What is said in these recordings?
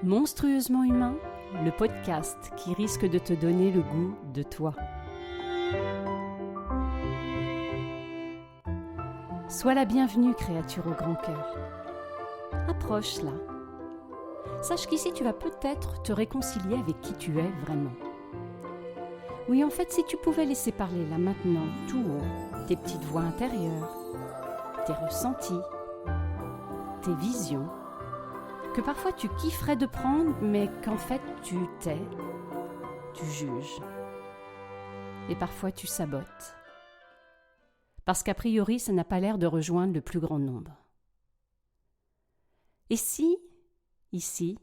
Monstrueusement humain, le podcast qui risque de te donner le goût de toi. Sois la bienvenue, créature au grand cœur. Approche là. Sache qu'ici tu vas peut-être te réconcilier avec qui tu es vraiment. Oui, en fait, si tu pouvais laisser parler là maintenant, tout haut, tes petites voix intérieures, tes ressentis, tes visions, que parfois tu kifferais de prendre, mais qu'en fait tu tais, tu juges. Et parfois tu sabotes. Parce qu'a priori, ça n'a pas l'air de rejoindre le plus grand nombre. Et si, ici,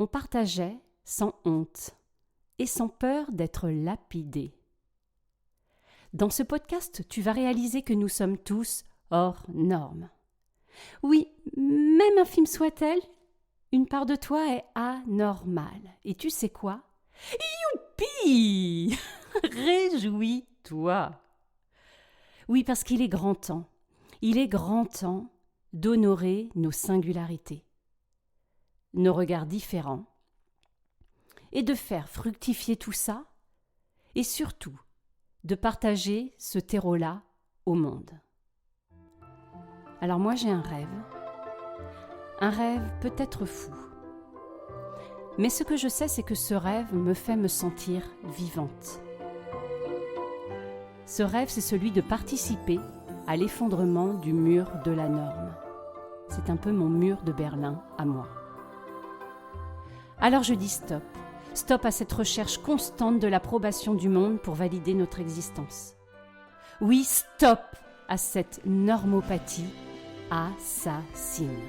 on partageait sans honte et sans peur d'être lapidé? Dans ce podcast, tu vas réaliser que nous sommes tous hors normes. Oui, même infime soit-elle, une part de toi est anormale. Et tu sais quoi? Youpi! Réjouis-toi! Oui, parce qu'il est grand temps. Il est grand temps d'honorer nos singularités, nos regards différents, et de faire fructifier tout ça, et surtout de partager ce terreau-là au monde. Alors moi j'ai un rêve peut-être fou. Mais ce que je sais, c'est que ce rêve me fait me sentir vivante. Ce rêve, c'est celui de participer à l'effondrement du mur de la norme. C'est un peu mon mur de Berlin à moi. Alors je dis stop. Stop à cette recherche constante de l'approbation du monde pour valider notre existence. Oui, stop à cette normopathie assassine.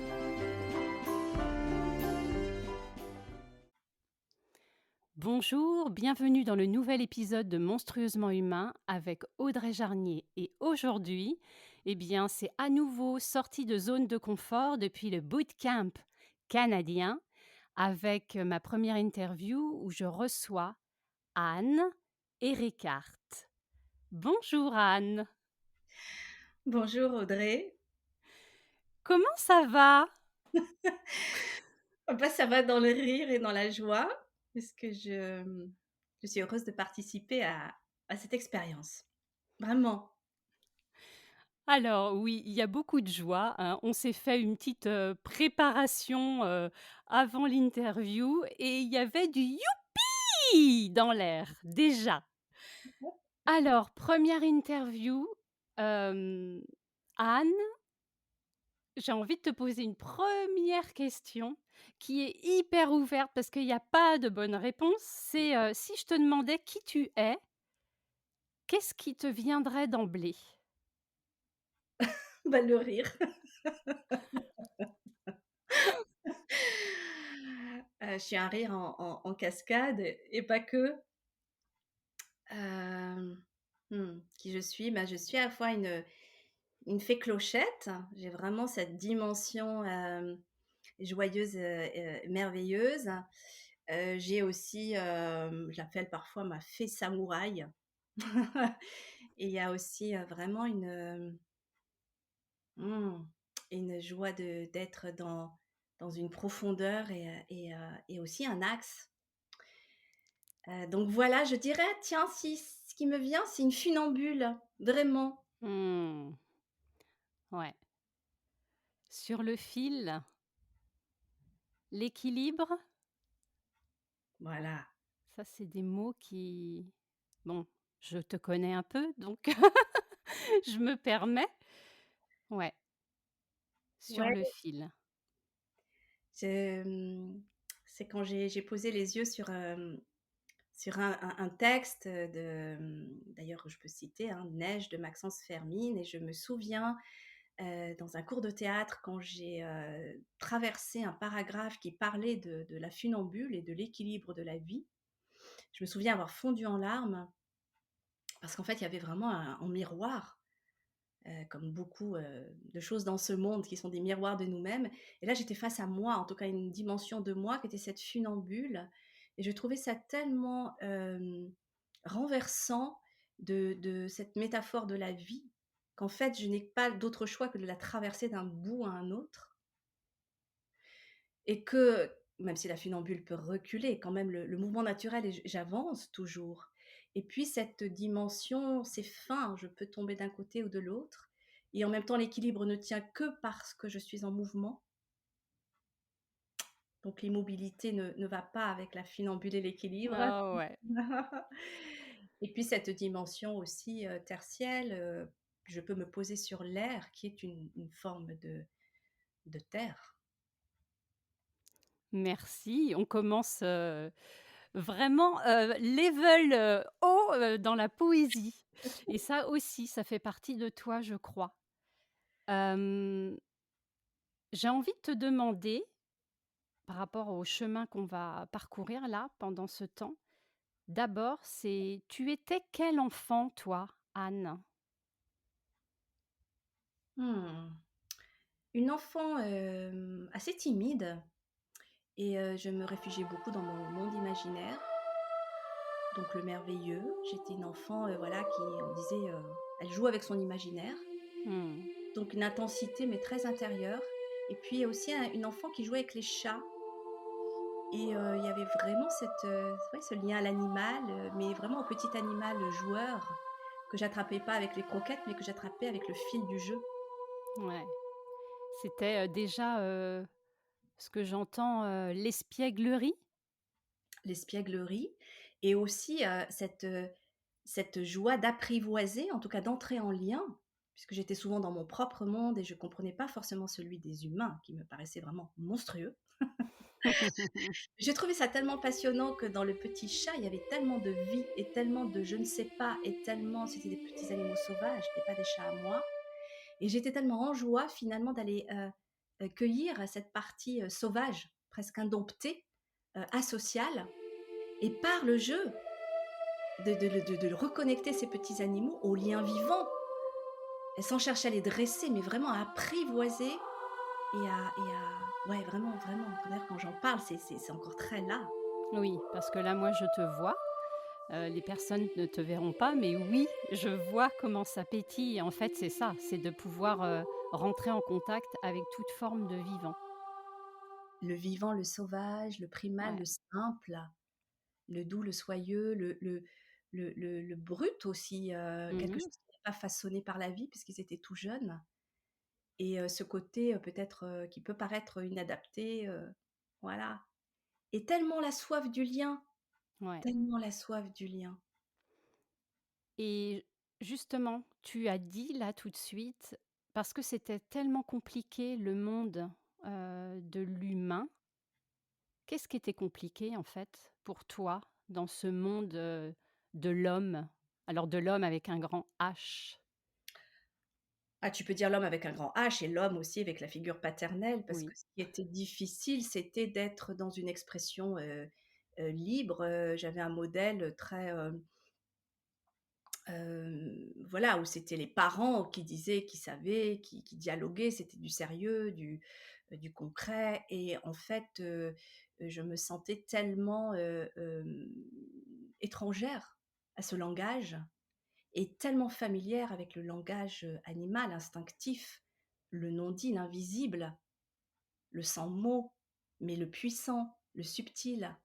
Bonjour, bienvenue dans le nouvel épisode de Monstrueusement humain avec Audrey Jarnier. Et aujourd'hui, c'est à nouveau sortie de zone de confort depuis le bootcamp canadien avec ma première interview où je reçois Anne et Ricard. Bonjour Anne. Bonjour Audrey. Comment ça va? Ça va dans le rire et dans la joie, puisque je suis heureuse de participer à cette expérience. Vraiment. Alors oui, il y a beaucoup de joie, hein. On s'est fait une petite préparation avant l'interview et il y avait du youpi dans l'air déjà. Alors, première interview, euh, Anne, j'ai envie de te poser une première question qui est hyper ouverte parce qu'il n'y a pas de bonne réponse. C'est si je te demandais qui tu es, qu'est-ce qui te viendrait d'emblée? Le rire. Je suis un rire en cascade et pas que. Euh, qui je suis? Je suis à la fois une fée clochette. J'ai vraiment cette dimension joyeuse, merveilleuse. J'ai aussi, je l'appelle parfois ma fée samouraï. Et il y a aussi vraiment une joie d'être dans une profondeur et aussi un axe. Donc voilà, je dirais, tiens, si ce qui me vient, c'est une funambule, vraiment. Hmm, ouais. Sur le fil, l'équilibre, Voilà. ça c'est des mots qui... Bon, je te connais un peu, donc je me permets. Ouais, sur Ouais, le fil. je, c'est quand j'ai posé les yeux sur un texte d'ailleurs, je peux citer, hein, Neige de Maxence Fermine, et je me souviens dans un cours de théâtre, quand j'ai traversé un paragraphe qui parlait de la funambule et de l'équilibre de la vie, je me souviens avoir fondu en larmes, parce qu'en fait, il y avait vraiment un miroir, comme beaucoup de choses dans ce monde qui sont des miroirs de nous-mêmes. Et là, j'étais face à moi, en tout cas une dimension de moi qui était cette funambule. Et je trouvais ça tellement renversant de cette métaphore de la vie, qu'en fait, je n'ai pas d'autre choix que de la traverser d'un bout à un autre. Et que même si la funambule peut reculer, quand même le mouvement naturel et j'avance toujours. Et puis cette dimension, c'est fin, je peux tomber d'un côté ou de l'autre et en même temps l'équilibre ne tient que parce que je suis en mouvement. Donc l'immobilité ne va pas avec la funambule et l'équilibre. Ah ouais. Et puis cette dimension aussi, tertielle, je peux me poser sur l'air qui est une forme de terre. Merci. On commence, vraiment, level, haut, dans la poésie et ça aussi, ça fait partie de toi, je crois. Hem, j'ai envie de te demander, par rapport au chemin qu'on va parcourir là, pendant ce temps, d'abord, c'est tu étais quel enfant toi, Anne? Mmh. Une enfant, assez timide et je me réfugiais beaucoup dans mon monde imaginaire, donc le merveilleux. J'étais une enfant, voilà, qui on disait, elle joue avec son imaginaire, Mmh. donc une intensité mais très intérieure et puis aussi une enfant qui jouait avec les chats et il y avait vraiment cette, ouais, ce lien à l'animal, mais vraiment au petit animal joueur que j'attrapais pas avec les croquettes, mais que j'attrapais avec le fil du jeu. Ouais. C'était, déjà, ce que j'entends, l'espièglerie? L'espièglerie et aussi, cette joie d'apprivoiser, en tout cas d'entrer en lien, puisque j'étais souvent dans mon propre monde et je comprenais pas forcément celui des humains qui me paraissait vraiment monstrueux. J'ai trouvé ça tellement passionnant que dans le petit chat, il y avait tellement de vie et tellement de je ne sais pas et tellement c'était des petits animaux sauvages, c'était pas des chats à moi et j'étais tellement en joie finalement d'aller, cueillir cette partie, sauvage, presque indomptée, asociale et par le jeu, de reconnecter ces petits animaux aux liens vivants, et sans chercher à les dresser, mais vraiment à apprivoiser et à ouais, vraiment, vraiment, d'ailleurs quand j'en parle, c'est encore très là. Oui, parce que là, moi, je te vois. Les personnes ne te verront pas, mais oui, je vois comment ça pétille. En fait, c'est ça, c'est de pouvoir, rentrer en contact avec toute forme de vivant. Le vivant, le sauvage, le primal, Ouais. le simple, le doux, le soyeux, le brut aussi, quelque Mmh. chose qui n'est pas façonné par la vie puisqu'ils étaient tout jeunes et ce côté, peut-être, qui peut paraître inadapté, voilà et Ouais tellement la soif du lien. et justement, tu as dit là tout de suite, parce que c'était tellement compliqué le monde, de l'humain. Qu'est-ce qui était compliqué en fait pour toi dans ce monde, de l'homme? Alors de l'homme avec un grand H. Ah, tu peux dire l'homme avec un grand H et l'homme aussi avec la figure paternelle, parce que Oui. ce qui était difficile, c'était d'être dans une expression, libre, j'avais un modèle très, voilà, où c'était les parents qui disaient, qui savaient, qui dialoguaient, c'était du sérieux, du concret et en fait, je me sentais tellement, étrangère à ce langage et tellement familière avec le langage, animal, instinctif, le non-dit, l'invisible, le sans mots, mais le puissant, le subtil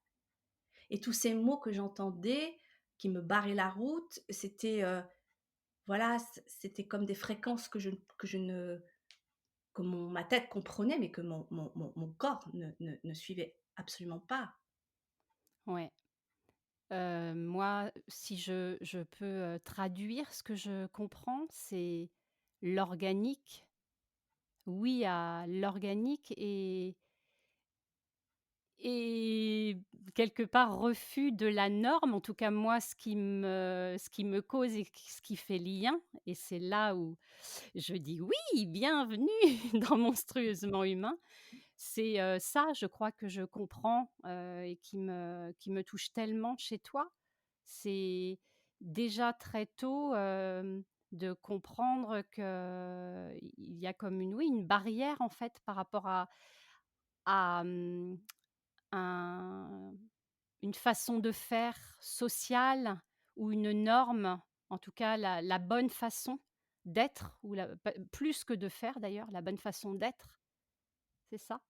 et tous ces mots que j'entendais, qui me barraient la route, c'était, voilà, c'était comme des fréquences que je ne que mon ma tête comprenait, mais que mon corps ne suivait absolument pas. Ouais. Moi, si je peux, traduire ce que je comprends, c'est l'organique. Oui à l'organique et quelque part refus de la norme. En tout cas, moi, ce qui me cause et ce qui fait lien et c'est là où je dis: «Oui, bienvenue dans Monstrueusement humain». C'est, ça, je crois que je comprends, et qui me touche tellement chez toi. C'est déjà très tôt, de comprendre qu'il y a comme une oui, une barrière en fait par rapport à, un une façon de faire sociale ou une norme, en tout cas la bonne façon d'être ou la pas plus que de faire d'ailleurs, la bonne façon d'être, c'est ça?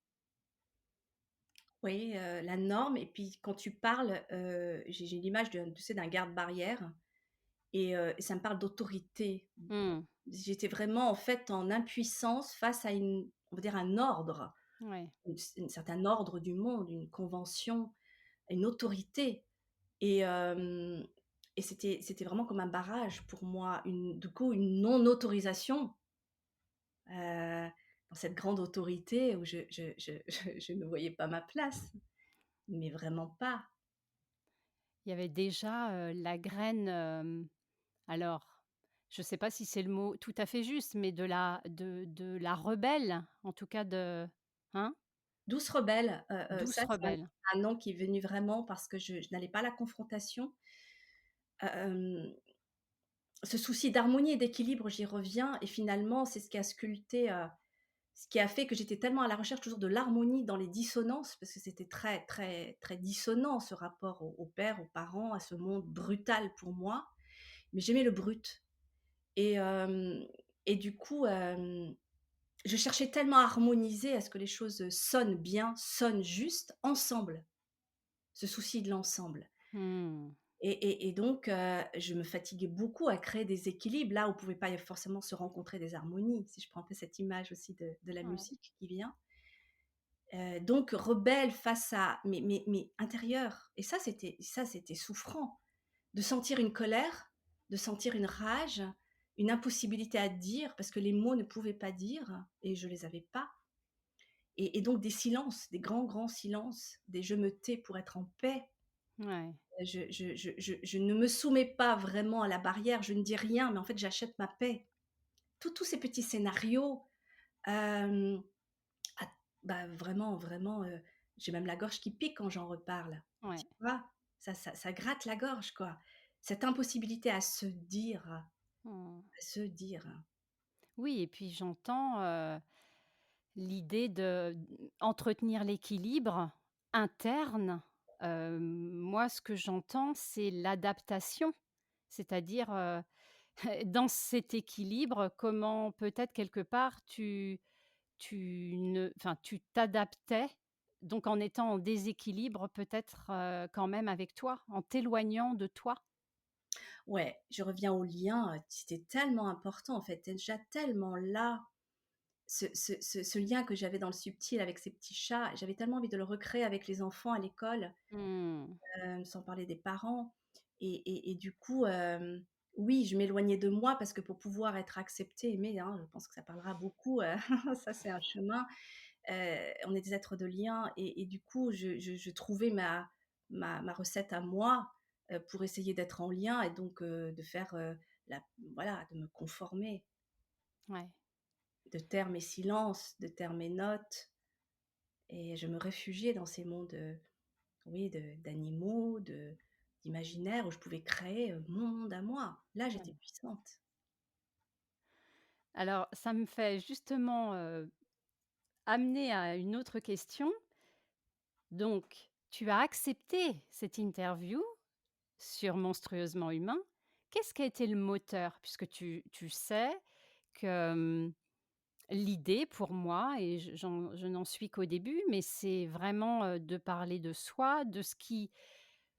Oui, la norme et puis quand tu parles, j'ai l'image tu sais, d'un garde-barrière et ça me parle d'autorité. Mmh. J'étais vraiment, en fait, en impuissance face à on va dire un ordre, Ouais. un certain ordre du monde, une convention, une autorité et hem et c'était vraiment comme un barrage pour moi, du coup, une non-autorisation, dans cette grande autorité où je ne voyais pas ma place, mais vraiment pas. Il y avait déjà, la graine, alors, je ne sais pas si c'est le mot tout à fait juste, mais de la rebelle, en tout cas de hein? Douce rebelle, Douce ça c'est rebelle. un nom qui est venu vraiment parce que je n'allais pas à la confrontation. Hem, Ce souci d'harmonie et d'équilibre, j'y reviens et finalement, c'est ce qui a sculpté, ce qui a fait que j'étais tellement à la recherche toujours de l'harmonie dans les dissonances, parce que c'était très, très, très dissonant ce rapport au père, aux parents, à ce monde brutal pour moi. Mais j'aimais le brut et hem et du coup, je cherchais tellement à harmoniser, à ce que les choses, sonnent bien, sonnent juste, ensemble. Ce souci de l'ensemble Mmh. et donc je me fatiguais beaucoup à créer des équilibres là où pouvait pas y forcément se rencontrer des harmonies, si je prends un peu cette image aussi de la Ouais, musique qui vient. Donc rebelle face à mes intérieurs et ça c'était souffrant de sentir une colère, de sentir une rage, une impossibilité à dire parce que les mots ne pouvaient pas dire et je les avais pas et donc des silences, des grands, grands silences, des «je me tais pour être en paix». ouais, Je ne me soumets pas vraiment à la barrière, je ne dis rien, mais en fait, j'achète ma paix. Tous ces petits scénarios, hem, ah, bah, vraiment, vraiment, j'ai même la gorge qui pique quand j'en reparle. ouais. Tu vois? Ça gratte la gorge, quoi. Cette impossibilité Mmh. à se dire. Oui et puis j'entends, l'idée de entretenir l'équilibre interne. Moi, ce que j'entends, c'est l'adaptation. C'est-à-dire, dans cet équilibre, comment peut-être quelque part tu t'adaptais, donc en étant en déséquilibre peut-être, quand même avec toi, en t'éloignant de toi? Ouais, je reviens au lien, c'était tellement important, en fait, déjà tellement là, ce lien que j'avais dans le subtil avec ces petits chats, j'avais tellement envie de le recréer avec les enfants à l'école. Mmh. Sans parler des parents et du coup, oui, je m'éloignais de moi parce que pour pouvoir être acceptée, aimée, hein, je pense que ça parlera beaucoup, ça c'est un chemin. On est des êtres de lien et du coup, je trouvais ma recette à moi, pour essayer d'être en lien et donc de faire, la voilà, de me conformer, Ouais, de taire mes silences, de taire mes notes et je me réfugiais dans ces mondes, oui, d'animaux, d'imaginaire où je pouvais créer, mon monde à moi. Là, j'étais ouais. puissante. Alors ça me fait justement, amener à une autre question. Donc tu as accepté cette interview sur Monstrueusement humain. Qu'est-ce qui a été le moteur? Puisque tu sais que, l'idée pour moi et je n'en suis qu'au début, mais c'est vraiment, de parler de soi, de ce qui,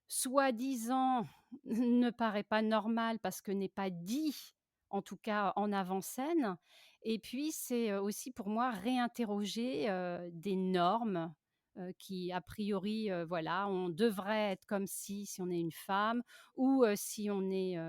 soi-disant, ne paraît pas normal parce que n'est pas dit, en tout cas en avant-scène et puis c'est, aussi pour moi réinterroger, des normes, qui a priori, voilà, on devrait être comme si on est une femme ou, si on est,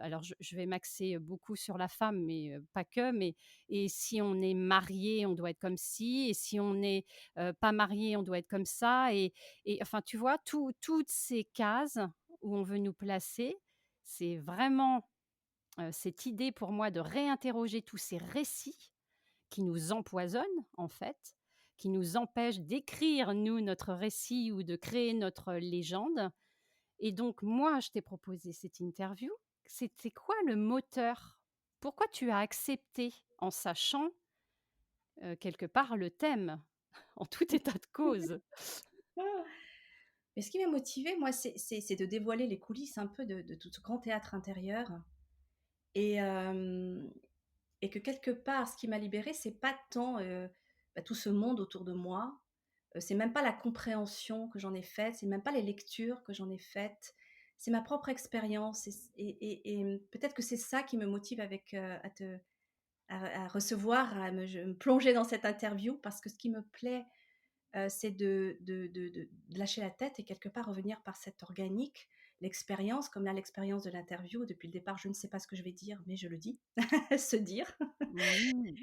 alors je vais m'axer beaucoup sur la femme, mais, pas que, mais et si on est marié, on doit être comme ci et si on est, pas marié, on doit être comme ça et enfin, tu vois, toutes ces cases où on veut nous placer, c'est vraiment, cette idée pour moi de réinterroger tous ces récits qui nous empoisonnent, en fait, qui nous empêchent d'écrire, nous, notre récit ou de créer notre légende et donc moi, je t'ai proposé cette interview. C'était quoi le moteur? Pourquoi tu as accepté en sachant, quelque part le thème, en tout état de cause? Ah! Mais ce qui m'a motivée, moi, c'est de dévoiler les coulisses un peu de tout ce grand théâtre intérieur et hem et que quelque part, ce qui m'a libérée, c'est pas tant, tout ce monde autour de moi, c'est même pas la compréhension que j'en ai faite, c'est même pas les lectures que j'en ai faites, c'est ma propre expérience et peut-être que c'est ça qui me motive avec, à recevoir, me plonger dans cette interview parce que ce qui me plaît, c'est de lâcher la tête et quelque part revenir par cet organique, l'expérience, comme là l'expérience de l'interview. Depuis le départ, je ne sais pas ce que je vais dire, mais je le dis, se dire. Oui.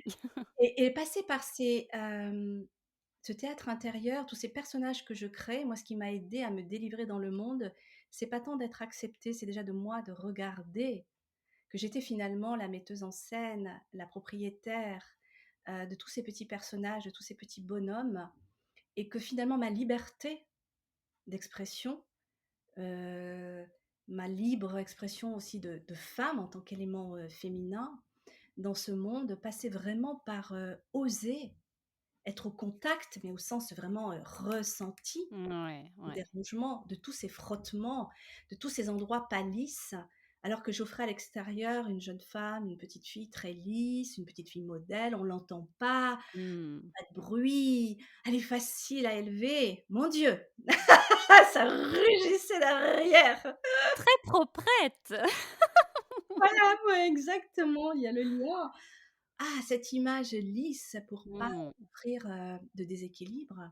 Et passer par ce théâtre intérieur, tous ces personnages que je crée, moi, ce qui m'a aidé à me délivrer dans le monde, c'est pas tant d'être acceptée, c'est déjà de moi de regarder que j'étais finalement la metteuse en scène, la propriétaire de tous ces petits personnages, de tous ces petits bonhommes, et que finalement ma liberté d'expression, euh, ma libre expression aussi de femme en tant qu'élément féminin dans ce monde passait vraiment par oser être au contact, mais au sens vraiment ressenti Ouais, des ouais. dérangements, de tous ces frottements, de tous ces endroits pas lisses, alors que j'offrais à l'extérieur une jeune femme, une petite fille très lisse, une petite fille modèle, on l'entend Mmh. pas de bruit, elle est facile à élever. Mon Dieu, ça rugissait derrière. Très proprette! Voilà, ouais, exactement, il y a le lien. Ah, cette image lisse pour pas Mmh. offrir de déséquilibre.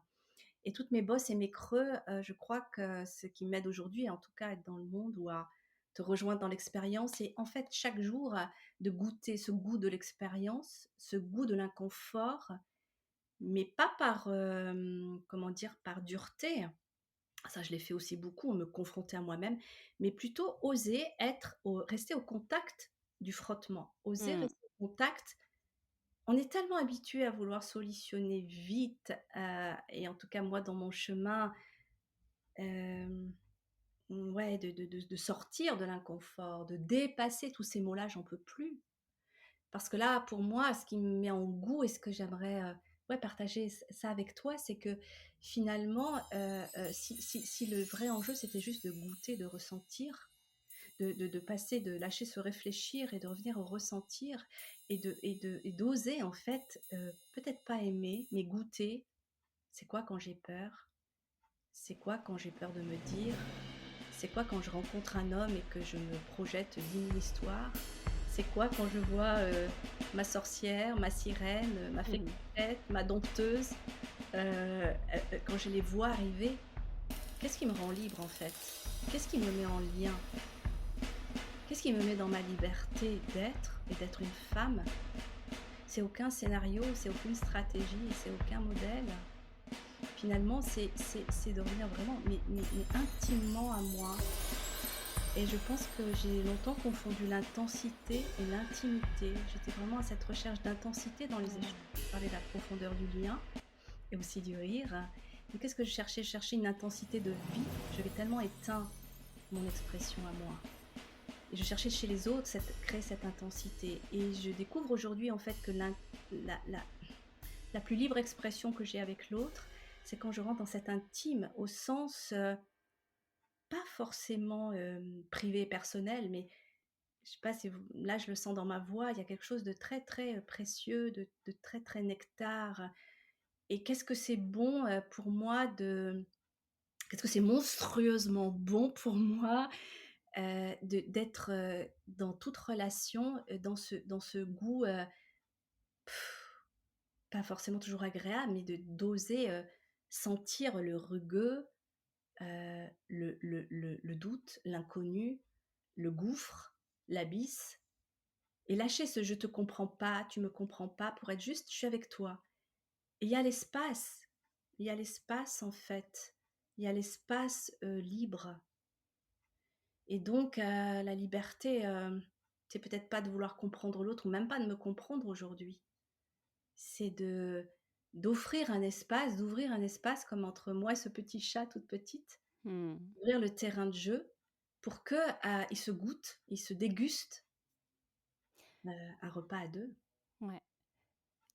Et toutes mes bosses et mes creux, je crois que ce qui m'aide aujourd'hui, en tout cas à être dans le monde ou à te rejoindre dans l'expérience, c'est en fait chaque jour de goûter ce goût de l'expérience, ce goût de l'inconfort, mais pas par, comment dire, par dureté. Ça, je l'ai fait aussi beaucoup, me confronter à moi-même, mais plutôt oser rester au contact du frottement, oser Mmh. rester au contact. On est tellement habitué à vouloir solutionner vite, et en tout cas moi dans mon chemin, Hem, ouais, de sortir de l'inconfort, de dépasser tous ces mots-là, j'en peux plus. Parce que là, pour moi, ce qui me met en goût et ce que j'aimerais, ouais, partager ça avec toi, c'est que finalement, si le vrai enjeu, c'était juste de goûter, de ressentir, de passer, de lâcher se réfléchir et de revenir au ressentir et d'oser en fait, peut-être pas aimer, mais goûter. C'est quoi quand j'ai peur? C'est quoi quand j'ai peur de me dire? C'est quoi quand je rencontre un homme et que je me projette 10 000 histoires? C'est quoi quand je vois ma sorcière, ma sirène, ma Mmh. féconnette, ma dompteuse, quand je les vois arriver? Qu'est-ce qui me rend libre en fait? Qu'est-ce qui me met en lien? Qu'est-ce qui me met dans ma liberté d'être et d'être une femme? C'est aucun scénario, c'est aucune stratégie, c'est aucun modèle. Finalement, c'est de revenir vraiment, mais intimement à moi. Et je pense que j'ai longtemps confondu l'intensité et l'intimité. J'étais vraiment à cette recherche d'intensité dans les échanges. Mmh. Je parlais de la profondeur du lien et aussi du rire. Mais qu'est-ce que je cherchais? Je cherchais une intensité de vie. J'avais tellement éteint mon expression à moi. Et je cherchais chez les autres créer cette intensité. Et je découvre aujourd'hui en fait que la, la- la plus libre expression que j'ai avec l'autre, c'est quand je rentre dans cet intime au sens pas forcément privé et personnel, mais je sais pas si là je le sens dans ma voix, il y a quelque chose de très très précieux, de très très nectar. Et qu'est-ce que c'est bon pour moi qu'est-ce que c'est monstrueusement bon pour moi d'être dans toute relation, dans ce goût pas forcément toujours agréable, mais d'oser sentir le rugueux, le doute, l'inconnu, le gouffre, l'abysse, et lâcher ce je te comprends pas, tu me comprends pas, pour être juste je suis avec toi. Et il y a l'espace en fait, il y a l'espace libre. Et donc la liberté, c'est peut-être pas de vouloir comprendre l'autre, ou même pas de me comprendre aujourd'hui. C'est d'ouvrir un espace comme entre moi et ce petit chat toute petite, Mmh. ouvrir le terrain de jeu pour que il se goûte, il se déguste un repas à deux. Ouais.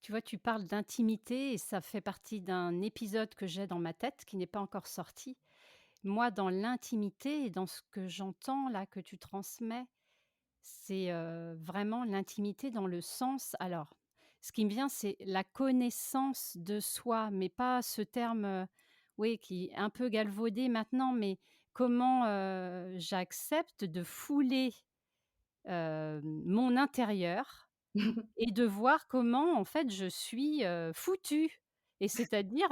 Tu vois, tu parles d'intimité et ça fait partie d'un épisode que j'ai dans ma tête qui n'est pas encore sorti. Moi, dans l'intimité et dans ce que j'entends là que tu transmets, c'est, vraiment l'intimité dans le sens alors, ce qui me vient, c'est la connaissance de soi, mais pas ce terme, oui, qui est un peu galvaudé maintenant, mais comment, j'accepte de fouler, mon intérieur et de voir comment, en fait, je suis, foutue et c'est-à-dire,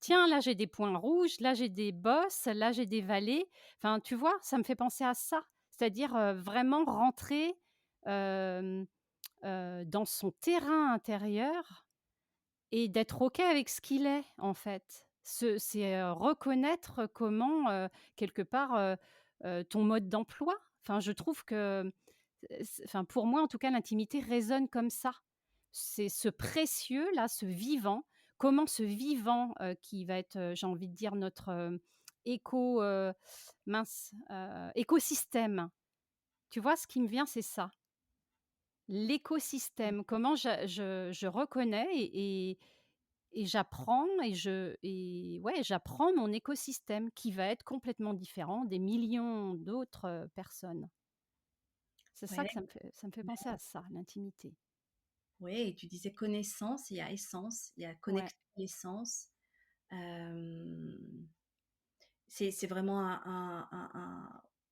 tiens, là, j'ai des points rouges, là, j'ai des bosses, là, j'ai des vallées. Enfin, tu vois? Ça me fait penser à ça. C'est-à-dire, vraiment rentrer, hem, dans son terrain intérieur et d'être OK avec ce qu'il est, en fait. C'est, reconnaître comment, quelque part, ton mode d'emploi. Enfin, je trouve que, enfin, pour moi, en tout cas, l'intimité résonne comme ça. C'est ce précieux-là, ce vivant. Comment ce vivant, qui va être, j'ai envie de dire notre, éco, écosystème. Tu vois? Ce qui me vient, c'est ça. L'écosystème. Comment je reconnais et j'apprends et ouais, j'apprends mon écosystème qui va être complètement différent des millions d'autres, personnes. C'est ça Ouais, que ça me fait penser à ça, l'intimité. ouais, et tu disais connaissance, il y a essence, il y a Ouais, connexion et essence. Hem, c'est vraiment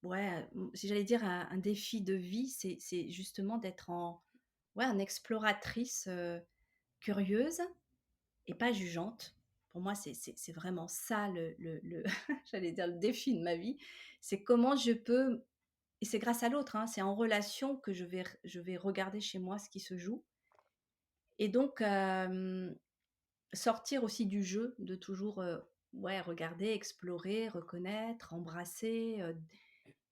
ouais, si j'allais dire un défi de vie, c'est justement d'être ouais, en exploratrice, curieuse et pas jugeante. Pour moi, c'est vraiment ça le j'allais dire le défi de ma vie. C'est comment je peux et c'est grâce à l'autre, hein, c'est en relation que je vais regarder chez moi ce qui se joue et donc sortir aussi du jeu de toujours, ouais, regarder, explorer, reconnaître, embrasser,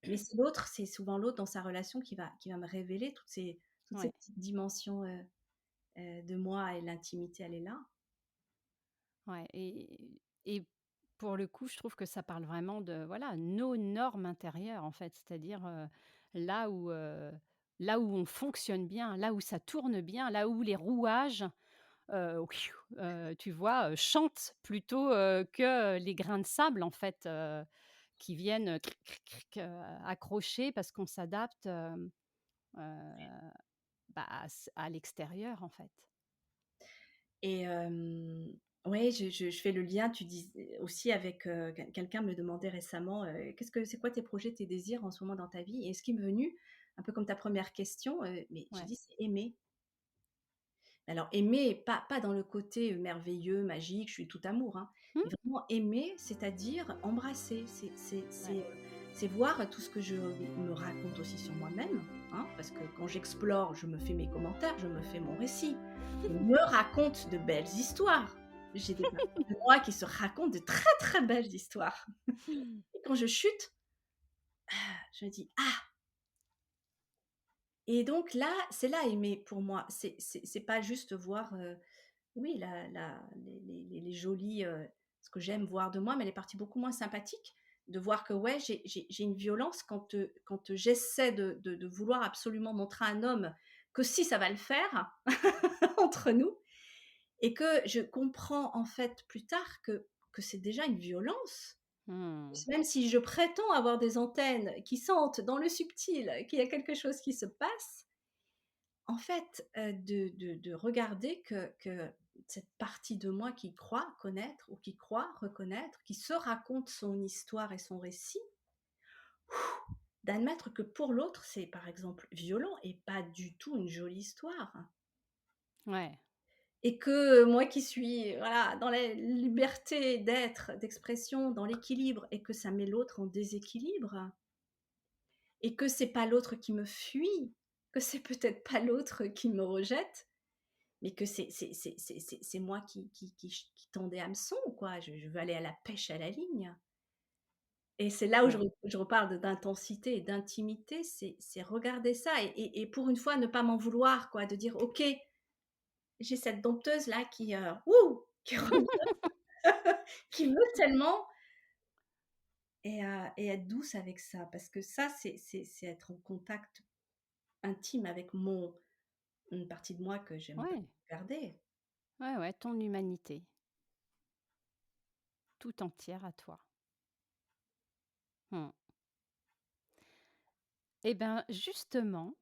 mais c'est souvent l'autre dans sa relation qui va me révéler toutes ces ouais, petites dimensions, de moi et l'intimité, elle est là. ouais et pour le coup, je trouve que ça parle vraiment de, voilà, nos normes intérieures, en fait. C'est-à-dire, là où, heu, là où on fonctionne bien, là où ça tourne bien, là où les rouages, tu vois, chantent plutôt, que les grains de sable, en fait, qui viennent, cric, cric, cric, accrocher parce qu'on s'adapte, bah, à l'extérieur, en fait. Et ouais, je fais le lien, tu dis aussi avec, quelqu'un me demandait récemment, «Qu'est-ce que c'est quoi tes projets, tes désirs en ce moment dans ta vie?» et ce qui m'est venu, un peu comme ta première question, mais j'ai Ouais. dit: «C'est aimer». Alors aimer, pas dans le côté, merveilleux, magique, je suis tout amour, hein, Mmh? mais vraiment aimer, c'est-à-dire embrasser, Ouais, c'est voir tout ce que je me raconte aussi sur moi-même, hein, parce que quand j'explore, je me fais mes commentaires, je me fais mon récit. Je me raconte de belles histoires. J'ai des parties de moi qui se racontent de très, très belles histoires et quand je chute, je me dis: «Ah!» et donc là, c'est là aimer pour moi. C'est pas juste voir, oui, les jolies, ce que j'aime voir de moi, mais les parties beaucoup moins sympathiques, de voir que ouais, j'ai une violence quand j'essaie de vouloir absolument montrer à un homme que si ça va le faire entre nous et que je comprends en fait plus tard que c'est déjà une violence. mmh. Même si je prétends avoir des antennes qui sentent dans le subtil qu'il y a quelque chose qui se passe, en fait, de regarder que cette partie de moi qui croit connaître ou qui croit reconnaître, qui se raconte son histoire et son récit, d'admettre que pour l'autre, c'est par exemple violent et pas du tout une jolie histoire. Ouais, Et que moi qui suis, voilà, dans la liberté d'être, d'expression, dans l'équilibre et que ça met l'autre en déséquilibre et que c'est pas l'autre qui me fuit, que c'est peut-être pas l'autre qui me rejette, mais que c'est moi qui tends des hameçons, quoi. Je veux aller à la pêche à la ligne et c'est là où ouais. je reparle d'intensité et d'intimité, c'est regarder ça et pour une fois ne pas m'en vouloir, quoi, de dire: «OK, j'ai cette dompteuse là qui, qui revient, qui veut tellement» et être douce avec ça parce que ça, c'est être en contact intime avec une partie de moi que j'aimerais Ouais, garder. ouais, ouais, ton humanité, tout entière à toi. Mmh. Et ben, justement,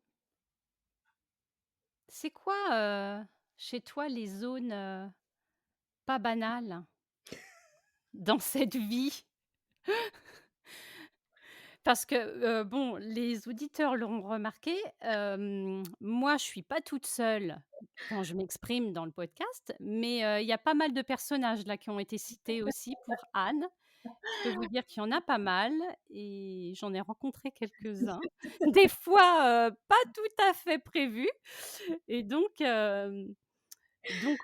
c'est quoi, chez toi les zones, pas banales dans cette vie? Parce que, bon, les auditeurs l'auront remarqué, moi, je suis pas toute seule quand je m'exprime dans le podcast, mais il y a pas mal de personnages là qui ont été cités aussi pour Anne. Je peux vous dire qu'il y en a pas mal et j'en ai rencontré quelques-uns. Des fois, pas tout à fait prévus et donc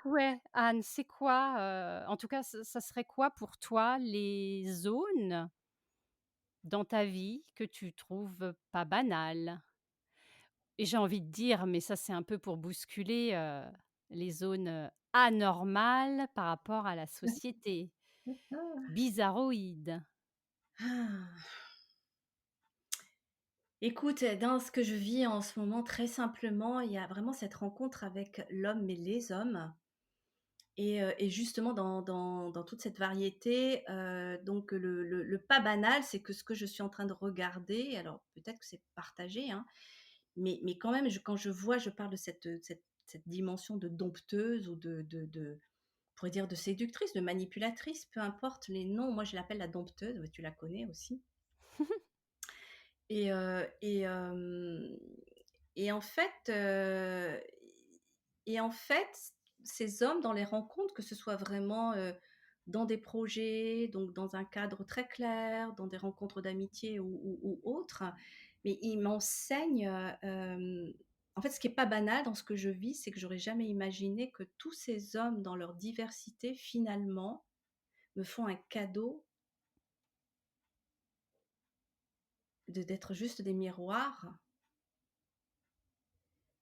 ouais, Anne, c'est quoi, en tout cas, ça serait quoi pour toi les zones dans ta vie que tu trouves pas banales? Et j'ai envie de dire, mais ça, c'est un peu pour bousculer, les zones, anormales par rapport à la société, bizarroïdes. Ah! Écoute, dans ce que je vis en ce moment, très simplement, il y a vraiment cette rencontre avec l'homme et les hommes et justement dans toute cette variété, donc le pas banal, c'est que ce que je suis en train de regarder, alors peut-être que c'est partagé, hein, mais quand même, quand je vois, je parle de cette dimension de dompteuse ou on pourrait dire de séductrice, de manipulatrice, peu importe les noms. Moi, je l'appelle la dompteuse, ouais, tu la connais aussi. Et et en fait, ces hommes dans les rencontres, que ce soit vraiment, dans des projets, donc dans un cadre très clair, dans des rencontres d'amitié ou autres, mais ils m'enseignent, en fait, ce qui est pas banal dans ce que je vis, c'est que j'aurais jamais imaginé que tous ces hommes, dans leur diversité, finalement, me font un cadeau d'être juste des miroirs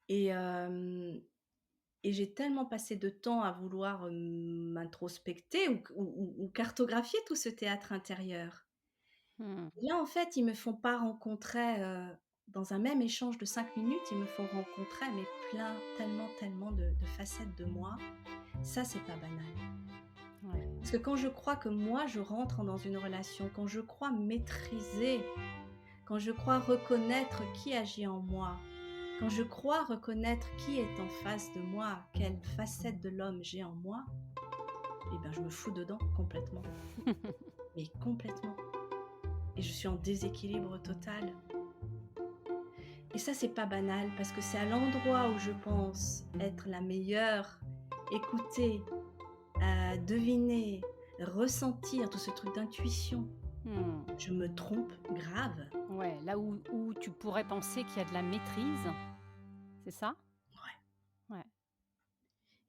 et hem et j'ai tellement passé de temps à vouloir, m'introspecter ou cartographier tout ce théâtre intérieur. Mmh. Et là, en fait, ils me font pas rencontrer, dans un même échange de 5 minutes, ils me font rencontrer, mais plein, tellement de facettes de moi. Ça, c'est pas banal. Ouais. Parce que quand je crois que moi, je rentre dans une relation, quand je crois maîtriser, quand je crois reconnaître qui agit en moi, quand je crois reconnaître qui est en face de moi, quelle facette de l'homme j'ai en moi, eh ben, je me fous dedans complètement, mais complètement. Et je suis en déséquilibre total. Et ça, c'est pas banal parce que c'est à l'endroit où je pense être la meilleure, écouter, deviner, ressentir tout ce truc d'intuition. Mmh. Je me trompe grave. Ouais, là où tu pourrais penser qu'il y a de la maîtrise, c'est ça? Ouais. Ouais,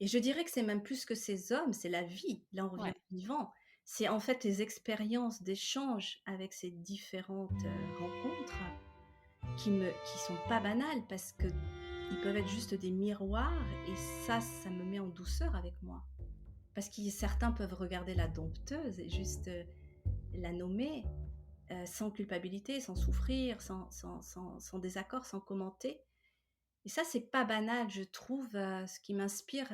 Et je dirais que c'est même plus que ces hommes, c'est la vie. Là, on revient ouais. au vivant. C'est en fait les expériences d'échange avec ces différentes, rencontres qui sont pas banales parce qu'ils peuvent être juste des miroirs et ça me met en douceur avec moi. Parce que certains peuvent regarder la dompteuse et juste, la nommer, sans culpabilité, sans souffrir, sans désaccord, sans commenter et ça, c'est pas banal, je trouve, ce qui m'inspire,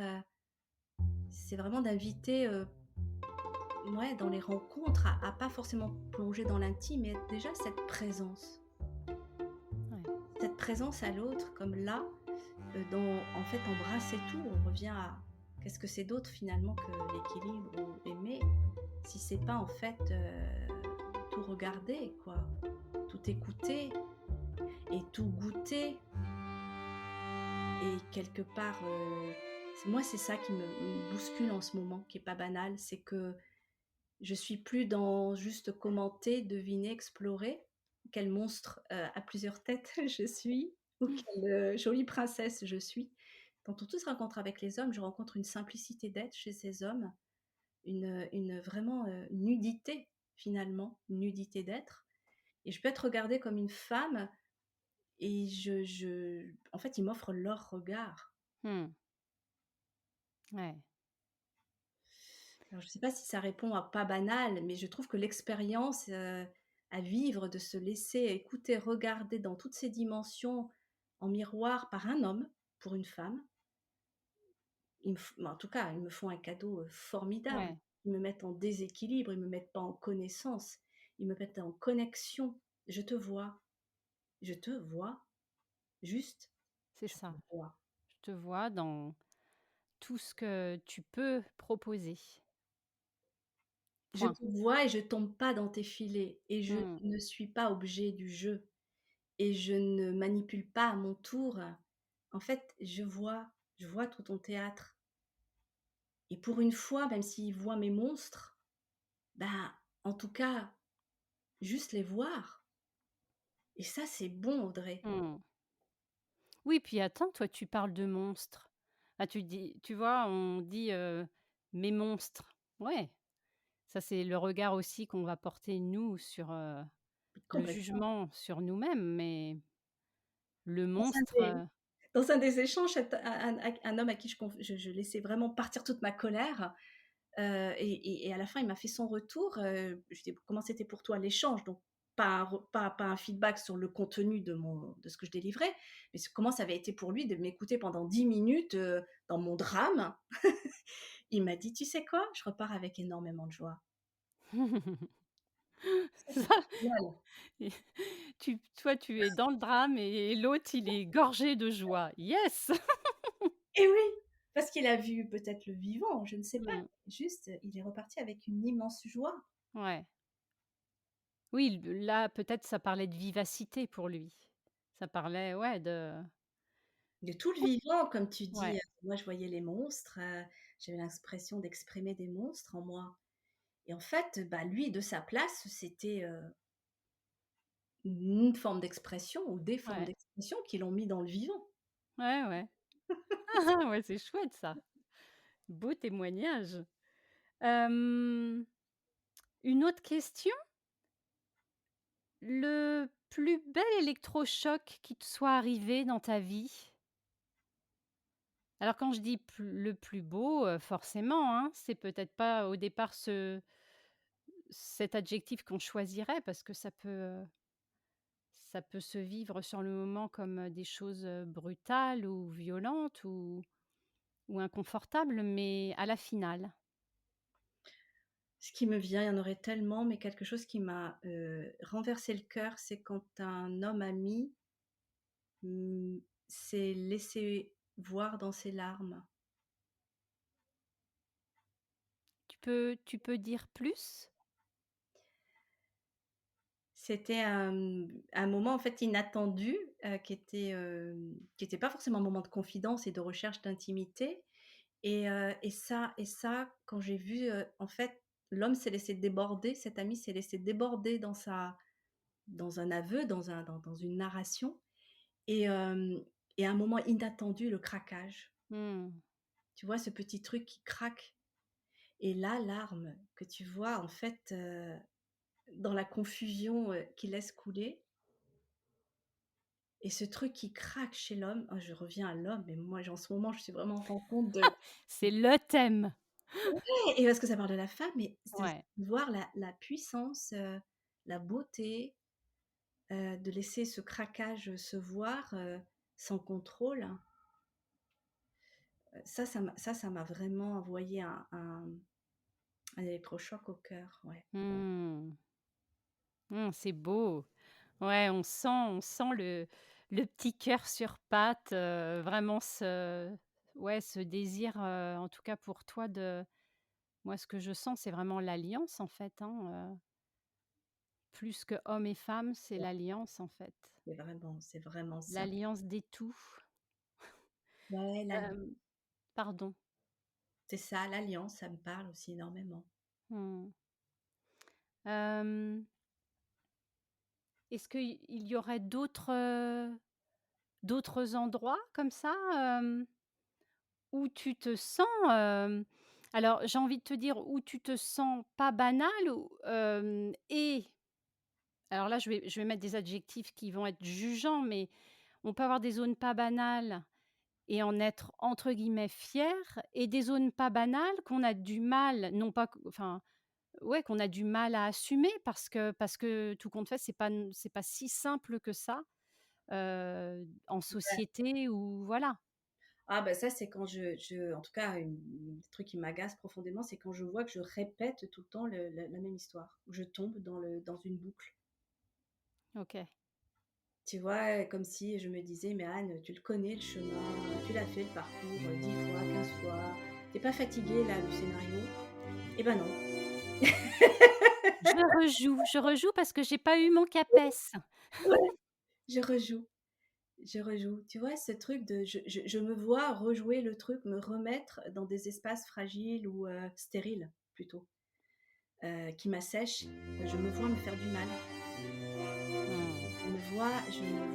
c'est vraiment d'inviter, ouais, dans les rencontres à pas forcément plonger dans l'intime, mais déjà Ouais. cette présence à l'autre comme là, dans en fait embrasser tout. On revient à qu'est-ce que c'est d'autre finalement que l'équilibre ou aimer, si c'est pas en fait, tout regarder quoi, tout écouter et tout goûter et quelque part, c'est ça qui me bouscule en ce moment, qui est pas banal, c'est que je suis plus dans juste commenter, deviner, explorer. Quel monstre, à plusieurs têtes je suis ou quelle, jolie princesse je suis. Dans toutes ces rencontres avec les hommes, je rencontre une simplicité d'être chez ces hommes, une vraiment, nudité finalement, une nudité d'être et je peux être regardée comme une femme et en fait, ils m'offrent leur regard. Mmh. Ouais. Alors je ne sais pas si ça répond à pas banal, mais je trouve que l'expérience, à vivre, de se laisser écouter, regarder dans toutes ses dimensions en miroir par un homme, pour une femme, en tout cas, ils me font un cadeau, formidable. Ouais, Ils me mettent en déséquilibre, ils me mettent pas en connaissance, ils me mettent en connexion. Je te vois, juste, c'est je te ça. vois. Je te vois dans tout ce que tu peux proposer. Je Point. te vois et je tombe pas dans tes filets et je Mmh. ne suis pas objet du jeu et je ne manipule pas à mon tour. En fait, je vois tout ton théâtre et pour une fois, même s'il voit mes monstres, bah, en tout cas, juste les voir et ça, c'est bon, Audrey. Mmh. Oui, puis attends, toi, tu parles de monstres. Ah, tu vois, on dit, «mes monstres». Ouais, ça, c'est le regard aussi qu'on va porter nous sur, le Complètement. jugement sur nous-mêmes, mais le Dans un monstre, des dans un des échanges, un homme à qui je laissais vraiment partir toute ma colère. Et à la fin, il m'a fait son retour. Je lui ai dit: «Comment c'était pour toi l'échange?» Donc pas un feedback sur le contenu de ce que je délivrais, mais comment ça avait été pour lui de m'écouter pendant 10 minutes, dans mon drame. Il m'a dit: «Tu sais quoi? Je repars avec énormément de joie». Ça, ça c'était génial. et toi, tu es dans le drame et l'autre, il est gorgé de joie. Yes! Et oui! Parce qu'il a vu peut-être le vivant, je ne sais pas. Mmh, Juste, il est reparti avec une immense joie. ouais. Oui, là, peut-être, ça parlait de vivacité pour lui. Ça parlait, ouais, de De tout le vivant, comme tu dis, ouais, moi je voyais les monstres, j'avais l'impression d'exprimer des monstres en moi. Et en fait, bah, lui, de sa place, c'était, une forme d'expression ou des formes ouais, d'expression qui l'ont mis dans le vivant. ouais, ouais. Ouais, c'est chouette ça. Beau témoignage. Hem, une autre question? Le plus bel électrochoc qui te soit arrivé dans ta vie? Alors quand je dis le plus beau, forcément, hein, c'est peut-être pas au départ cet adjectif qu'on choisirait parce que ça peut se vivre sur le moment comme, des choses, brutales ou violentes ou inconfortables, mais à la finale, Ce qui me vient, il y en aurait tellement, mais quelque chose qui m'a, renversé le cœur, c'est quand un homme ami, mmh, s'est laissé voir dans ses larmes. tu peux dire plus? C'était un moment, en fait, inattendu, qui était pas forcément un moment de confidence et de recherche d'intimité. Et ça, quand j'ai vu, en fait, l'homme s'est laissé déborder, cet ami s'est laissé déborder dans un aveu, dans une narration et à un moment inattendu, le craquage. Mmh. Tu vois ce petit truc qui craque et là, l'arme que tu vois, en fait, dans la confusion, qu'il laisse couler et ce truc qui craque chez l'homme. Oh, je reviens à l'homme, mais moi, en ce moment, je suis vraiment en rencontre de C'est le thème. ouais et parce que ça parle de la femme, mais c'est aussi Ouais. de voir la puissance, la beauté, de laisser ce craquage, se voir, sans contrôle. Ça m'a vraiment envoyé un électrochoc au cœur, ouais. Mmh. Mmh, c'est beau. Ouais, on sent le petit cœur sur pattes, vraiment ce désir, en tout cas pour toi de moi ce que je sens, c'est vraiment l'alliance en fait, hein, plus que homme et femme, c'est Ouais, l'alliance en fait. c'est vraiment ça. L'alliance des tout. Ouais, Hem, pardon. c'est ça, l'alliance, ça me parle aussi énormément. Mmh. Hem, est-ce qu'il y aurait d'autres endroits comme ça, où tu te sens, alors j'ai envie de te dire où tu te sens pas banal ou et alors là je vais mettre des adjectifs qui vont être jugeants, mais on peut avoir des zones pas banales et en être entre guillemets «fier» et des zones pas banales qu'on a du mal, non pas q enfin, ouais, qu'on a du mal à assumer parce que tout compte fait, c'est pas si simple que ça, en société ou voilà. Ah bah, ça, c'est quand en tout cas, un truc qui m'agace profondément, c'est quand je vois que je répète tout le temps la même histoire. Je tombe dans une boucle. OK. Tu vois? Comme si je me disais: «Mais Anne, tu le connais le chemin, tu l'as fait le parcours, 10 fois, 15 fois. Tu es pas fatiguée là du scénario?» Eh ben non. Je rejoue parce que j'ai pas eu mon CAPES. Ouais, je rejoue, je rejoue. Tu vois ce truc de je me vois rejouer le truc, me remettre dans des espaces fragiles ou, stériles plutôt, qui m'assèchent. Je me vois me faire du mal. Mmh. Je me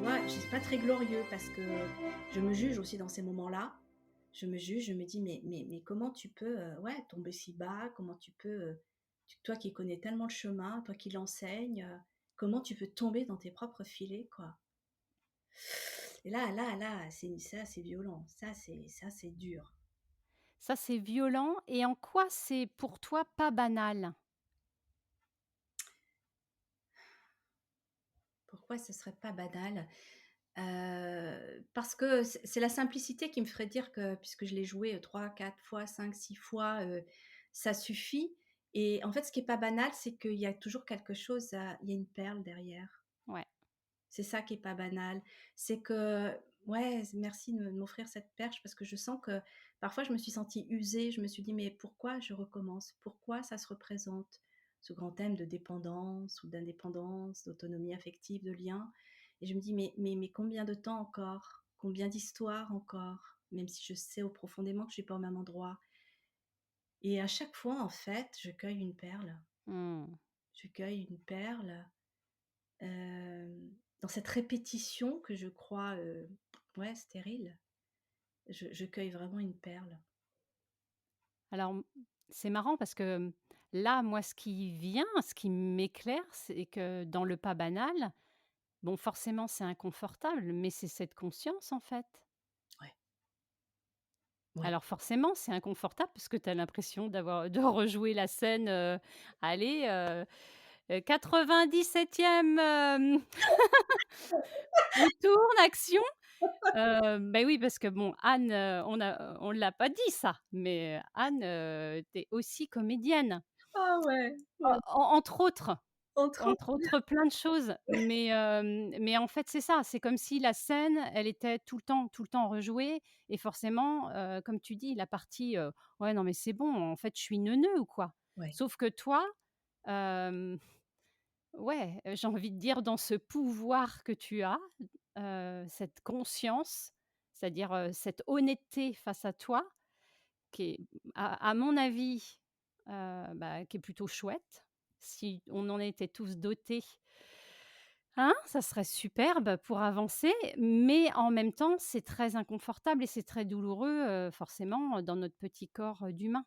vois c'est pas très glorieux parce que je me juge aussi dans ces moments-là. Je me juge, je me dis: «Mais comment tu peux, ouais, tomber si bas? Comment tu peux, toi qui connais tellement le chemin, toi qui l'enseignes, comment tu peux tomber dans tes propres filets, quoi?» Et là, c'est violent. Ça, c'est dur. Ça, c'est violent et en quoi c'est pour toi pas banal? Pourquoi ce serait pas banal? Parce que c'est la simplicité qui me ferait dire que puisque je l'ai joué, 3-4 fois, 5-6 fois, ça suffit. Et en fait, ce qui est pas banal, c'est qu'il y a toujours quelque chose à il y a une perle derrière. Ouais. C'est ça qui est pas banal. C'est que ouais, merci de m'offrir cette perche parce que je sens que parfois je me suis sentie usée. Je me suis dit: «Mais pourquoi je recommence? Pourquoi ça se représente?» Ce grand thème de dépendance ou d'indépendance, d'autonomie affective, de lien. Et je me dis: «Mais combien de temps encore? Combien d'histoires encore?» Même si je sais au profondément que je suis pas au même endroit. Et à chaque fois, en fait, je cueille une perle. Mmh. Je cueille une perle. Dans cette répétition que je crois, ouais, stérile, je cueille vraiment une perle. Alors, c'est marrant parce que, là, moi, ce qui vient, ce qui m'éclaire, c'est que dans le pas banal, bon, forcément, c'est inconfortable, mais c'est cette conscience, en fait. Ouais, ouais. Alors forcément, c'est inconfortable parce que tu as l'impression de rejouer la scène, allez, 97e, on tourne, action. Beh, oui, parce que bon, Anne, on l'a pas dit ça, mais Anne, tu es aussi comédienne. Ah ouais, En ouais, entre autres. entre autres. Entre autres plein de choses, mais en fait, c'est ça, c'est comme si la scène, elle était tout le temps rejouée et forcément, comme tu dis, la partie, «Ouais, non, mais c'est bon, en fait, je suis neuneu ou quoi?» Ouais, Sauf que toi, hem, ouais, j'ai envie de dire dans ce pouvoir que tu as, cette conscience, c'est-à-dire, cette honnêteté face à toi qui est, à mon avis, bah, qui est plutôt chouette. Si on en était tous dotés, hein, ça serait superbe pour avancer, mais en même temps, c'est très inconfortable et c'est très douloureux, forcément, dans notre petit corps, d'humain,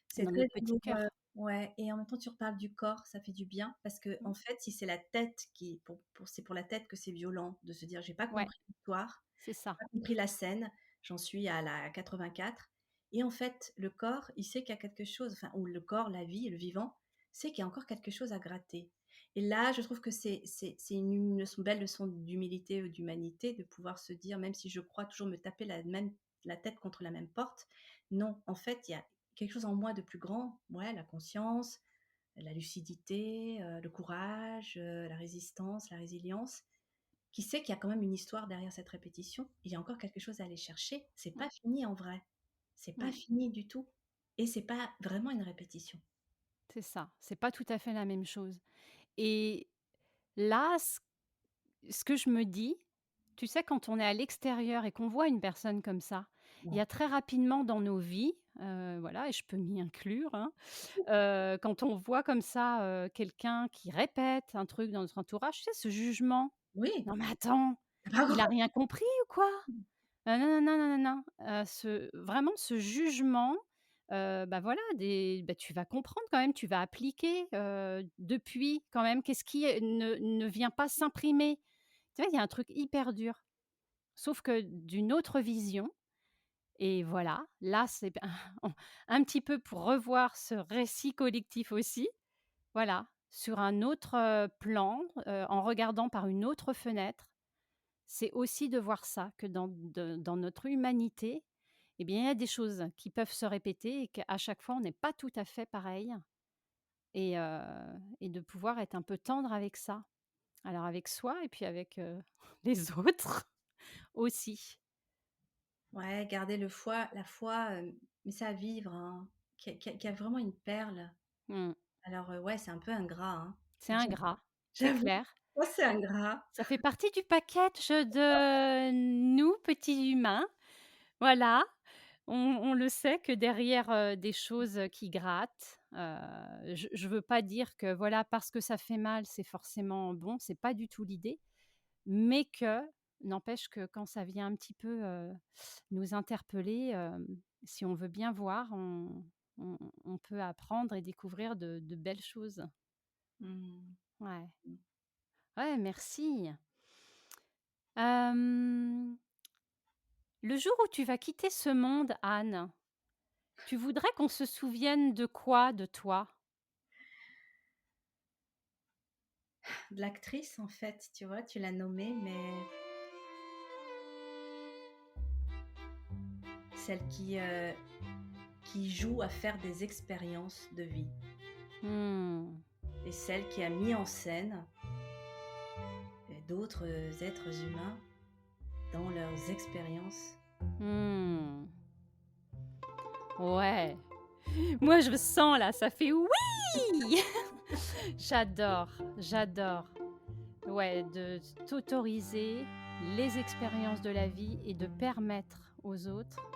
c'est dans très notre petit douloureux. cœur. Ouais, et en même temps, tu reparles du corps, ça fait du bien parce que Mmh. en fait, si c'est la tête qui c'est pour la tête que c'est violent de se dire: «J'ai pas Ouais, compris l'histoire, c'est ça. pas compris la scène, j'en suis à la 84». Et en fait, le corps, il sait qu'il y a quelque chose, enfin, ou le corps, la vie, le vivant, sait qu'il y a encore quelque chose à gratter. Et là, je trouve que c'est une leçon, belle leçon d'humilité ou d'humanité de pouvoir se dire, même si je crois toujours me taper la tête contre la même porte, non, en fait, il y a quelque chose en moi de plus grand, ouais, la conscience, la lucidité, le courage, la résistance, la résilience, qui sait qu'il y a quand même une histoire derrière cette répétition. Il y a encore quelque chose à aller chercher. C'est Mmh, pas fini en vrai. C'est pas mmh, fini du tout. Et c'est pas vraiment une répétition. c'est ça. C'est pas tout à fait la même chose et là, ce que je me dis, tu sais, quand on est à l'extérieur et qu'on voit une personne comme ça, il y Ouais. a très rapidement dans nos vies, voilà et je peux m'y inclure, hein, quand on voit comme ça, quelqu'un qui répète un truc dans notre entourage, tu sais, ce jugement: Oui, «Non mais attends, c'est pas il a grave. rien compris ou quoi? Non, ce vraiment ce jugement, bah, voilà, tu vas comprendre quand même, tu vas appliquer, depuis quand même, qu'est-ce qui, ne vient pas s'imprimer? Tu vois, il y a un truc hyper dur, sauf que d'une autre vision et voilà, là, c'est un petit peu pour revoir ce récit collectif aussi, voilà, sur un autre, plan, en regardant par une autre fenêtre. C'est aussi de voir ça, que dans notre humanité, eh bien, il y a des choses qui peuvent se répéter et qu'à chaque fois, on n'est pas tout à fait pareil et de pouvoir être un peu tendre avec ça. Alors avec soi et puis avec, les autres aussi. Ouais, garder la foi, mais c'est à vivre, hein, qui a vraiment une perle. Mmh. Alors, ouais, c'est un peu ingrat, hein. C'est ingrat, c'est J'avoue, clair. ouais, c'est ingrat. Ça fait partie du package de nous, petits humains. Voilà, on le sait que derrière, des choses, qui grattent, je veux pas dire que voilà, parce que ça fait mal, c'est forcément bon, c'est pas du tout l'idée, mais que n'empêche que quand ça vient un petit peu, nous interpeller, si on veut bien voir, on peut apprendre et découvrir de belles choses. Mmh. Ouais. Mmh. Ouais, merci. Hem, le jour où tu vas quitter ce monde, Anne, tu voudrais qu'on se souvienne de quoi de toi? De l'actrice, en fait, tu vois? Tu l'as nommée, mais celle qui joue à faire des expériences de vie Mmh. et celle qui a mis en scène, d'autres, êtres humains dans leurs expériences. Mmh. Ouais. Moi, je sens là, ça fait «oui!» J'adore, j'adore. Ouais, de t'autoriser les expériences de la vie et de permettre aux autres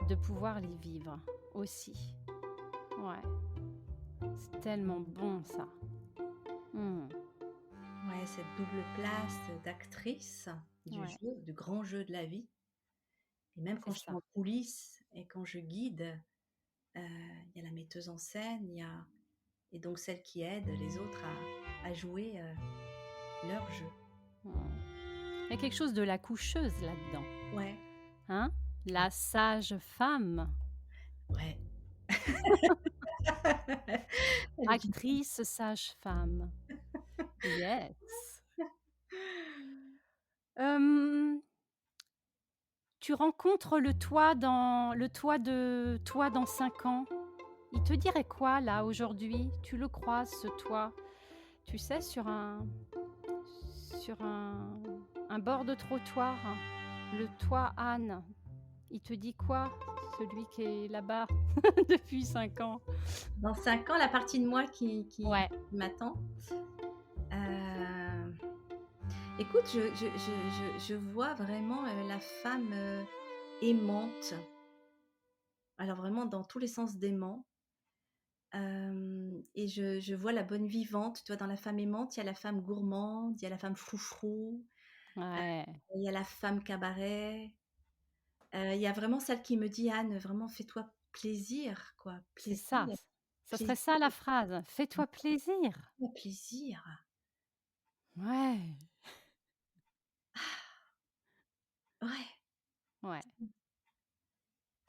de pouvoir les vivre aussi. Ouais, c'est tellement bon ça. Mmh. Ouais, cette double place d'actrice du Ouais, jeu, du grand jeu de la vie et même c'est quand je suis ça. en coulisses et quand je guide, il y a la metteuse en scène, il y a et donc celle qui aide les autres à jouer, leur jeu. Mmh. Il y a quelque chose de la coucheuse là-dedans, Ouais, hein? ouais, La sage femme, ouais. Elle est une actrice sage-femme. Yes. Hem, tu rencontres le toi de toi dans 5 ans. Il te dirait quoi là aujourd'hui? Tu le croises ce toi, tu sais sur un bord de trottoir, le toi Anne. Il te dit quoi? Celui qui est là-bas depuis 5 ans? dans 5 ans, la partie de moi qui Ouais. m'attend, heu, écoute, je vois vraiment, la femme, aimante, alors vraiment dans tous les sens d'aimant, et je vois la bonne vivante. Tu vois, dans la femme aimante, il y a la femme gourmande, il y a la femme froufrou, Ouais, il y a la femme cabaret, il y a vraiment celle qui me dit: «Anne, vraiment fais-toi plaisir, quoi, c'est ça. plaisir, Ça serait plaisir, ça la phrase: «Fais-toi plaisir». fais-toi plaisir». Ouais, Ouais, ouais.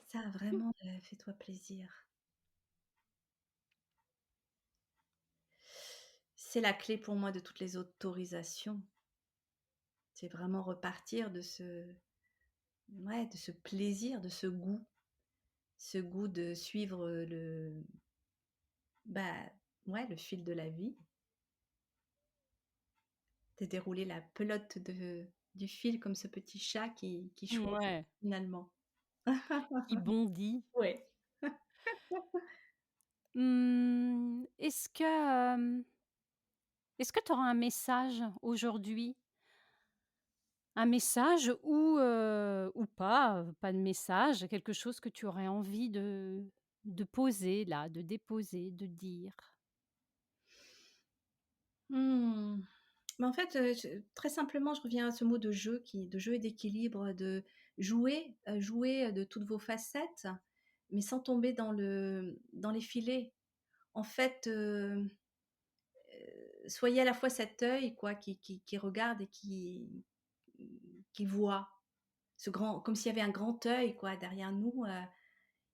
ça vraiment, fais-toi plaisir. C'est la clé pour moi de toutes les autorisations. C'est vraiment repartir de ce ouais, de ce plaisir, de ce goût de suivre, bah, ouais, le fil de la vie, de dérouler la pelote du fil comme ce petit chat qui choisit Ouais, finalement. qui bondit. Ouais. Est-ce que tu auras un message aujourd'hui? Un message ou pas, pas de message, quelque chose que tu aurais envie de poser là, de déposer, de dire? Mmh. Mais en fait, je très simplement, je reviens à ce mot de jeu et d'équilibre, de jouer, de toutes vos facettes, mais sans tomber dans les filets. En fait, soyez à la fois cet œil quoi qui regarde et qui voit. Ce grand comme s'il y avait un grand œil quoi derrière nous,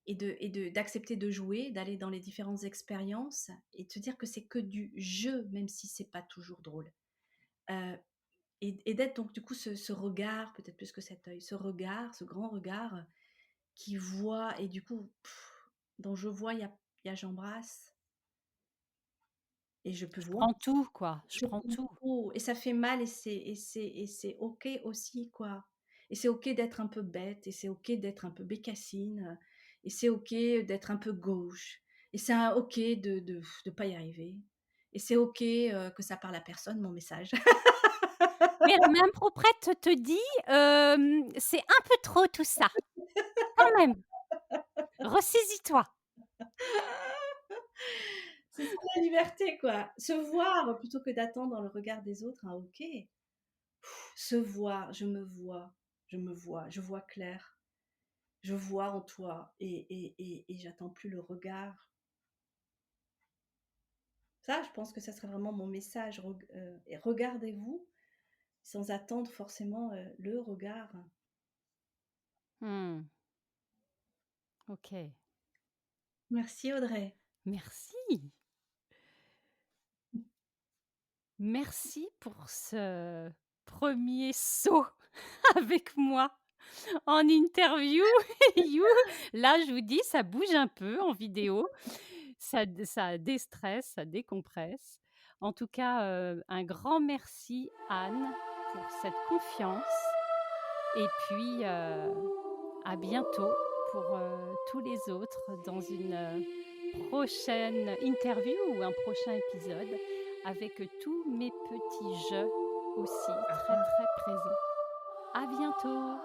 et d'accepter de jouer, d'aller dans les différentes expériences et de se dire que c'est que du jeu, même si c'est pas toujours drôle. Heu et d'être donc du coup ce regard, peut-être plus que cet œil, ce regard, ce grand regard, qui voit et du coup, dans je vois, il y a j'embrasse. et je peux Je voir, prends tout, quoi, je je prends prends tout. tout et ça fait mal et c'est OK aussi, quoi, et c'est OK d'être un peu bête et c'est OK d'être un peu bécassine, et c'est OK d'être un peu gauche et c'est un OK de pas y arriver et c'est OK, que ça parle à personne mon message. Mais la même proprette te dit, «C'est un peu trop tout ça, quand même, ressaisis-toi». C'est ça la liberté, quoi. Se voir plutôt que d'attendre dans le regard des autres un OK. Se voir, je me vois, je vois clair. Je vois en toi et j'attends plus le regard. Ça, je pense que ça serait vraiment mon message. Et regardez-vous sans attendre forcément le regard. Mmh, OK. Merci Audrey. Merci. Merci pour ce premier saut avec moi en interview. You. Là, je vous dis, ça bouge un peu en vidéo. Ça déstresse, ça décompresse. En tout cas, un grand merci Anne pour cette confiance et puis, à bientôt pour, tous les autres dans une, prochaine interview ou un prochain épisode avec tous mes petits jeux aussi très, très présents. À bientôt!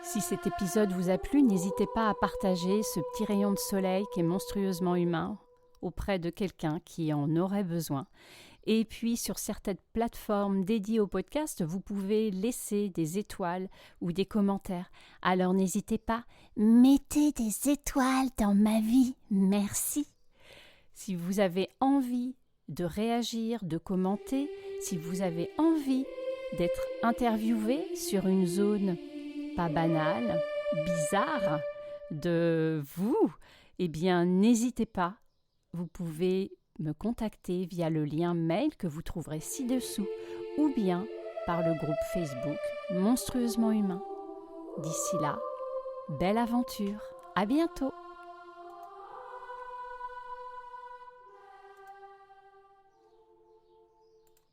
Si cet épisode vous a plu, n'hésitez pas à partager ce petit rayon de soleil qui est monstrueusement humain auprès de quelqu'un qui en aurait besoin. Et puis sur certaines plateformes dédiées au podcast, vous pouvez laisser des étoiles ou des commentaires. Alors n'hésitez pas, mettez des étoiles dans ma vie. Merci. Si vous avez envie de réagir, de commenter, si vous avez envie d'être interviewé sur une zone pas banale, bizarre de vous, eh bien n'hésitez pas. Vous pouvez me contacter via le lien mail que vous trouverez ci-dessous ou bien par le groupe Facebook Monstrueusement Humain. D'ici là, belle aventure, à bientôt!